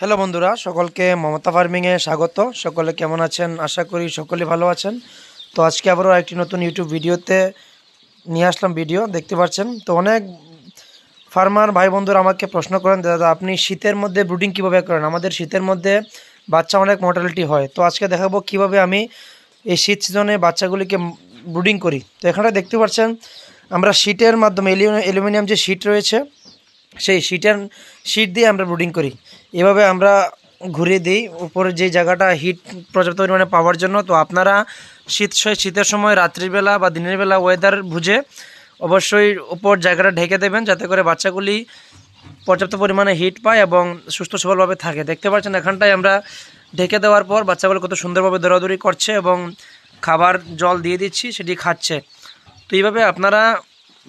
Hello বন্ধুরা, সকলকে মমতা ফার্মিংয়ে স্বাগত। সকলে কেমন আছেন? আশা করি সকলে ভালো আছেন। তো আজকে আবারও একটি নতুন ইউটিউব ভিডিওতে নিয়ে আসলাম। ভিডিও দেখতে পাচ্ছেন। তো অনেক ফার্মার ভাই বন্ধুরা আমাকে প্রশ্ন করেন, দাদা আপনি শীতের মধ্যে ব্রুডিং কীভাবে করেন? আমাদের শীতের মধ্যে বাচ্চা অনেক মর্টালিটি হয়। তো আজকে দেখাবো কিভাবে আমি এই শীত সিজনে বাচ্চাগুলিকে ব্রুডিং করি। তো এখানে দেখতে পাচ্ছেন আমরা শীটের মাধ্যমে অ্যালুমিনিয়াম যে শীট রয়েছে সেই শীট দিয়ে আমরা ব্রুডিং করি। এভাবে আমরা ঘুরিয়ে দিই উপরে যে জায়গাটা হিট পর্যাপ্ত পরিমাণে পাওয়ার জন্য। তো আপনারা শীতের সময় রাত্রিবেলা বা দিনের বেলা ওয়েদার বুঝে অবশ্যই উপর জায়গাটা ঢেকে দেবেন, যাতে করে বাচ্চাগুলি পর্যাপ্ত পরিমাণে হিট পায় এবং সুস্থ সবলভাবে থাকে। দেখতে পাচ্ছেন এখানটায় আমরা ঢেকে দেওয়ার পর বাচ্চাগুলো কত সুন্দরভাবে দৌড়াদৌড়ি করছে এবং খাবার জল দিয়ে দিচ্ছি, সেটি খাচ্ছে। তো এইভাবে আপনারা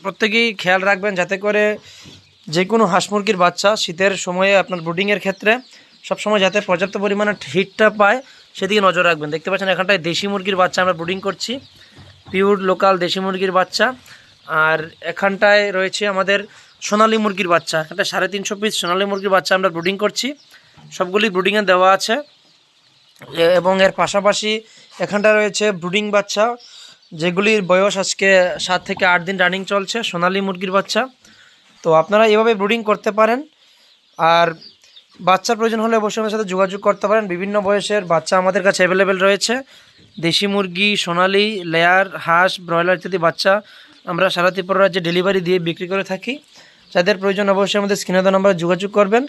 প্রত্যেকেই খেয়াল রাখবেন, যাতে করে যে কোনো হাঁস মুরগির বাচ্চা শীতের সময়ে আপনার ব্রুডিংয়ের ক্ষেত্রে সবসময় যাতে পর্যাপ্ত পরিমাণে হিটটা পায় সেদিকে নজর রাখবেন। দেখতে পাচ্ছেন এখানটায় দেশি মুরগির বাচ্চা আমরা ব্রুডিং করছি, পিওর লোকাল দেশি মুরগির বাচ্চা। আর এখানটায় রয়েছে আমাদের সোনালী মুরগির বাচ্চা, এখানটায় 350 পিস সোনালী মুরগির বাচ্চা আমরা ব্রুডিং করছি। সবগুলি ব্রুডিংয়ে দেওয়া আছে এবং এর পাশাপাশি এখানটা রয়েছে ব্রুডিং বাচ্চা, যেগুলির বয়স আজকে 7 থেকে 8 দিন রানিং চলছে, সোনালী মুরগির বাচ্চা। তো আপনারা এভাবে ব্রুডিং করতে পারেন। আর বাচ্চার প্রয়োজন হলে অবশ্যই আমাদের সাথে যোগাযোগ করতে পারেন। বিভিন্ন বয়সের বাচ্চা আমাদের কাছে অ্যাভেলেবেল রয়েছে। দেশি মুরগি, সোনালী, লেয়ার, হাঁস, ব্রয়লার ইত্যাদি বাচ্চা আমরা সারা ত্রিপুরা রাজ্যে ডেলিভারি দিয়ে বিক্রি করে থাকি। যাদের প্রয়োজন অবশ্যই আমাদের স্ক্রিনে দেওয়া নাম্বারে যোগাযোগ করবেন।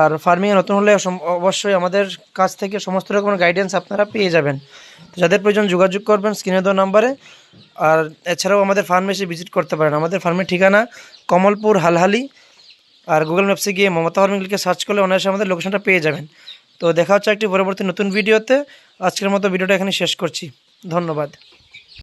আর ফার্মিংয়ে নতুন হলে অবশ্যই আমাদের কাছ থেকে সমস্ত রকমের গাইডেন্স আপনারা পেয়ে যাবেন। তো যাদের প্রয়োজন যোগাযোগ করবেন স্ক্রিনে দেওয়া নাম্বারে। আর এছাড়াও আমাদের ফার্মে এসে ভিজিট করতে পারেন। আমাদের ফার্মের ঠিকানা কমলপুর হালহালি। আর গুগল ম্যাপসে গিয়ে মমতা ফার্মিং লিখে সার্চ করলে অনায়াসে আমাদের লোকেশনটা পেয়ে যাবেন। তো দেখা হচ্ছে একটি পরবর্তী নতুন ভিডিওতে। আজকের মতো ভিডিওটা এখানে শেষ করছি। ধন্যবাদ।